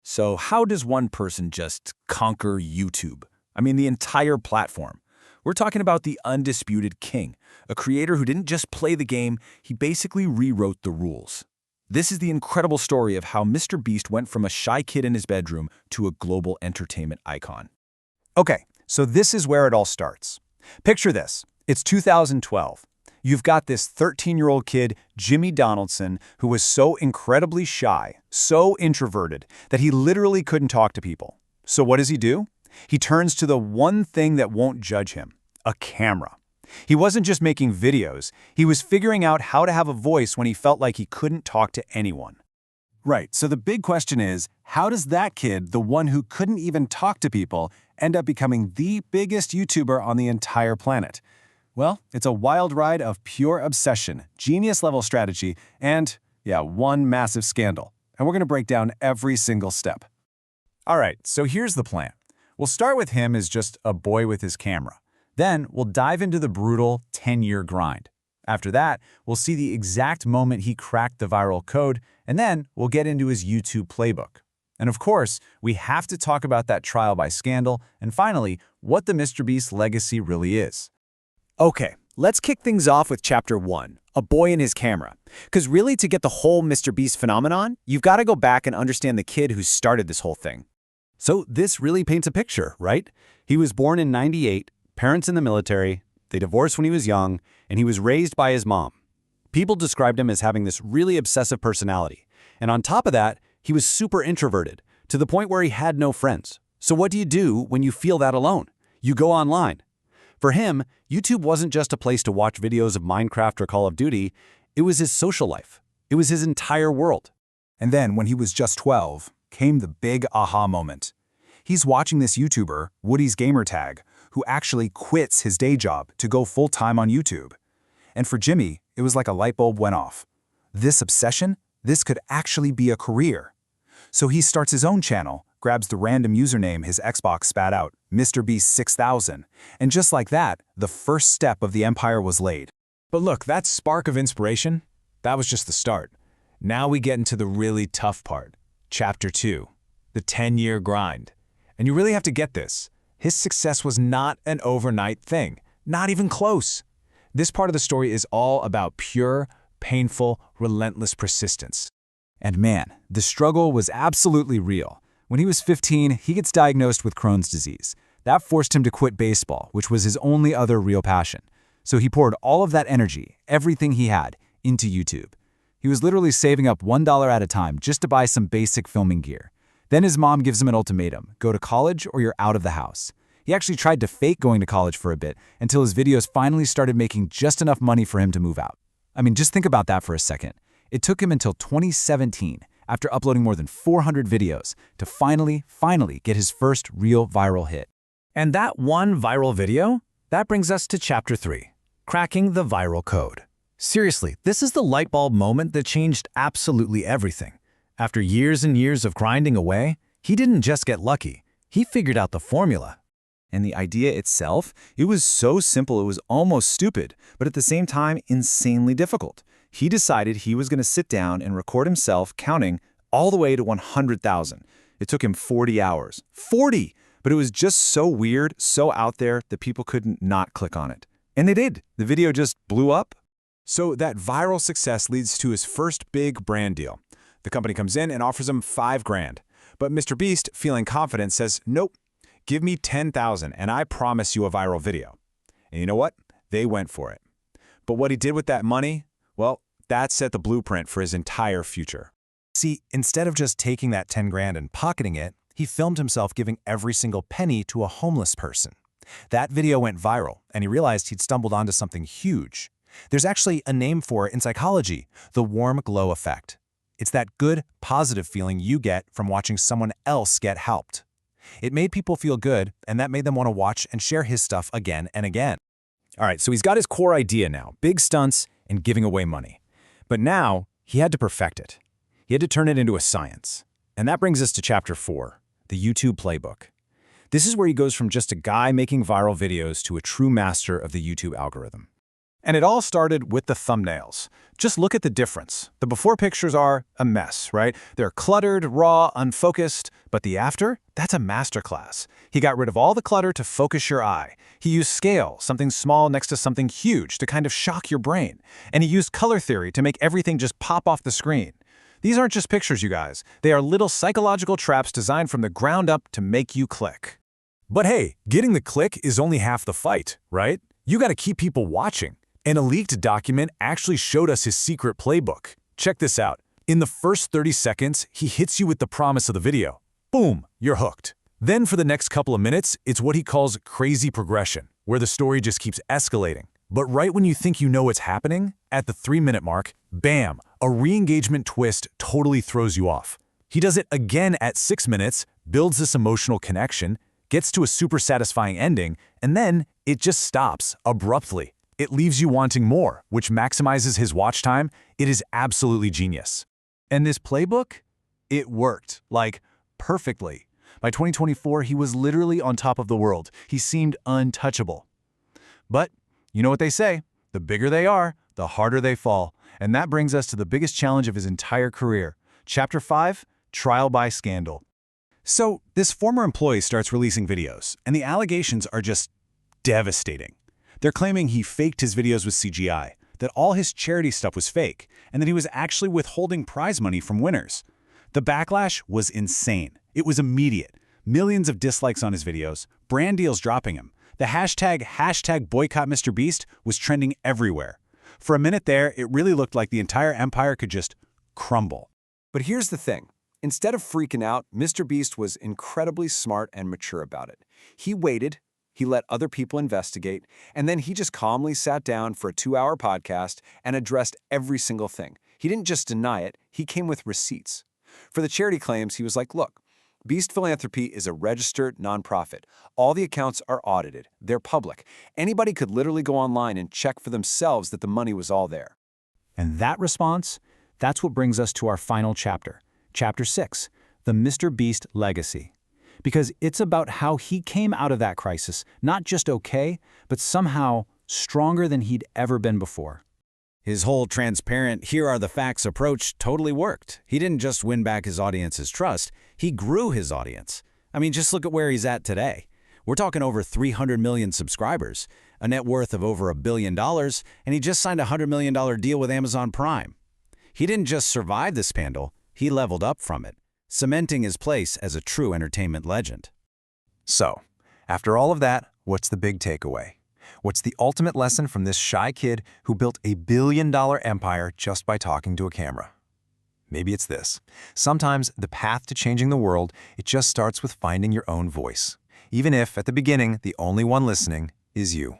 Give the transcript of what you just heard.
So how does one person just conquer YouTube? I mean, the entire platform. We're talking about the undisputed king, a creator who didn't just play the game, he basically rewrote the rules. This is the incredible story of how MrBeast went from a shy kid in his bedroom to a global entertainment icon. Okay, so this is where it all starts. Picture this. It's 2012. You've got this 13-year-old kid, Jimmy Donaldson, who was so incredibly shy, so introverted, that he literally couldn't talk to people. So what does he do? He turns to the one thing that won't judge him, a camera. He wasn't just making videos, he was figuring out how to have a voice when he felt like he couldn't talk to anyone. Right, so the big question is, how does that kid, the one who couldn't even talk to people, end up becoming the biggest YouTuber on the entire planet? Well, it's a wild ride of pure obsession, genius-level strategy, and, one massive scandal. And we're going to break down every single step. All right, so here's the plan. We'll start with him as just a boy with his camera. Then we'll dive into the brutal 10-year grind. After that, we'll see the exact moment he cracked the viral code, and then we'll get into his YouTube playbook. And of course, we have to talk about that trial by scandal, and finally, what the MrBeast legacy really is. Okay, let's kick things off with Chapter 1, A Boy and His Camera. Because really, to get the whole MrBeast phenomenon, you've got to go back and understand the kid who started this whole thing. So this really paints a picture, right? He was born in '98, parents in the military, they divorced when he was young, and he was raised by his mom. People described him as having this really obsessive personality. And on top of that, he was super introverted, to the point where he had no friends. So what do you do when you feel that alone? You go online. For him, YouTube wasn't just a place to watch videos of Minecraft or Call of Duty, it was his social life. It was his entire world. And then, when he was just 12, came the big aha moment. He's watching this YouTuber, Woody's Gamertag, who actually quits his day job to go full-time on YouTube. And for Jimmy, it was like a light bulb went off. This obsession, this could actually be a career. So he starts his own channel, grabs the random username his Xbox spat out, MrBeast6000, and just like that, the first step of the empire was laid. But look, that spark of inspiration, that was just the start. Now we get into the really tough part. Chapter 2, the 10-year grind. And you really have to get this. His success was not an overnight thing, not even close. This part of the story is all about pure, painful, relentless persistence. And man, the struggle was absolutely real. When he was 15, he gets diagnosed with Crohn's disease. That forced him to quit baseball, which was his only other real passion. So he poured all of that energy, everything he had, into YouTube. He was literally saving up $1 at a time just to buy some basic filming gear. Then his mom gives him an ultimatum: go to college or you're out of the house. He actually tried to fake going to college for a bit until his videos finally started making just enough money for him to move out. I mean, just think about that for a second. It took him until 2017, after uploading more than 400 videos, to finally get his first real viral hit. And that one viral video, that brings us to Chapter 3, Cracking the Viral Code. Seriously, this is the light bulb moment that changed absolutely everything. After years and years of grinding away, he didn't just get lucky, he figured out the formula. And the idea itself, it was so simple it was almost stupid, but at the same time insanely difficult. He decided he was going to sit down and record himself counting all the way to 100,000. It took him 40 hours. 40! But it was just so weird, so out there that people couldn't not click on it. And they did. The video just blew up. So that viral success leads to his first big brand deal. The company comes in and offers him $5,000. But MrBeast, feeling confident, says, nope, give me 10,000 and I promise you a viral video. And you know what? They went for it. But what he did with that money, well, that set the blueprint for his entire future. See, instead of just taking that 10 grand and pocketing it, he filmed himself giving every single penny to a homeless person. That video went viral, and he realized he'd stumbled onto something huge. There's actually a name for it in psychology, the warm glow effect. It's that good, positive feeling you get from watching someone else get helped. It made people feel good, and that made them want to watch and share his stuff again and again. All right, so he's got his core idea now, big stunts and giving away money. But now, he had to perfect it. He had to turn it into a science. And that brings us to Chapter 4, the YouTube playbook. This is where he goes from just a guy making viral videos to a true master of the YouTube algorithm. And it all started with the thumbnails. Just look at the difference. The before pictures are a mess, right? They're cluttered, raw, unfocused, but the after, that's a masterclass. He got rid of all the clutter to focus your eye. He used scale, something small next to something huge, to kind of shock your brain. And he used color theory to make everything just pop off the screen. These aren't just pictures, you guys. They are little psychological traps designed from the ground up to make you click. But hey, getting the click is only half the fight, right? You gotta keep people watching. And a leaked document actually showed us his secret playbook. Check this out. In the first 30 seconds, he hits you with the promise of the video. Boom, you're hooked. Then for the next couple of minutes, it's what he calls crazy progression, where the story just keeps escalating. But right when you think you know what's happening, at the 3-minute mark, bam, a re-engagement twist totally throws you off. He does it again at 6 minutes, builds this emotional connection, gets to a super satisfying ending, and then it just stops abruptly. It leaves you wanting more, which maximizes his watch time. It is absolutely genius. And this playbook? It worked, like, perfectly. By 2024, he was literally on top of the world. He seemed untouchable. But, you know what they say, the bigger they are, the harder they fall. And that brings us to the biggest challenge of his entire career. Chapter 5, Trial by Scandal. So, this former employee starts releasing videos, and the allegations are just devastating. They're claiming he faked his videos with CGI, that all his charity stuff was fake, and that he was actually withholding prize money from winners. The backlash was insane. It was immediate. Millions of dislikes on his videos, brand deals dropping him. The hashtag boycott MrBeast was trending everywhere. For a minute there, it really looked like the entire empire could just crumble. But here's the thing. Instead of freaking out, MrBeast was incredibly smart and mature about it. He waited. He let other people investigate, and then he just calmly sat down for a 2-hour podcast and addressed every single thing. He didn't just deny it, he came with receipts. For the charity claims, he was like, look, Beast Philanthropy is a registered nonprofit. All the accounts are audited. They're public. Anybody could literally go online and check for themselves that the money was all there. And that response, that's what brings us to our final chapter, Chapter 6, the MrBeast Legacy. Because it's about how he came out of that crisis, not just okay, but somehow stronger than he'd ever been before. His whole transparent, here are the facts approach totally worked. He didn't just win back his audience's trust, he grew his audience. I mean, just look at where he's at today. We're talking over 300 million subscribers, a net worth of over $1 billion, and he just signed a $100 million deal with Amazon Prime. He didn't just survive the scandal, he leveled up from it, cementing his place as a true entertainment legend. So, after all of that, what's the big takeaway? What's the ultimate lesson from this shy kid who built a billion-dollar empire just by talking to a camera? Maybe it's this. Sometimes the path to changing the world, it just starts with finding your own voice, even if, at the beginning, the only one listening is you.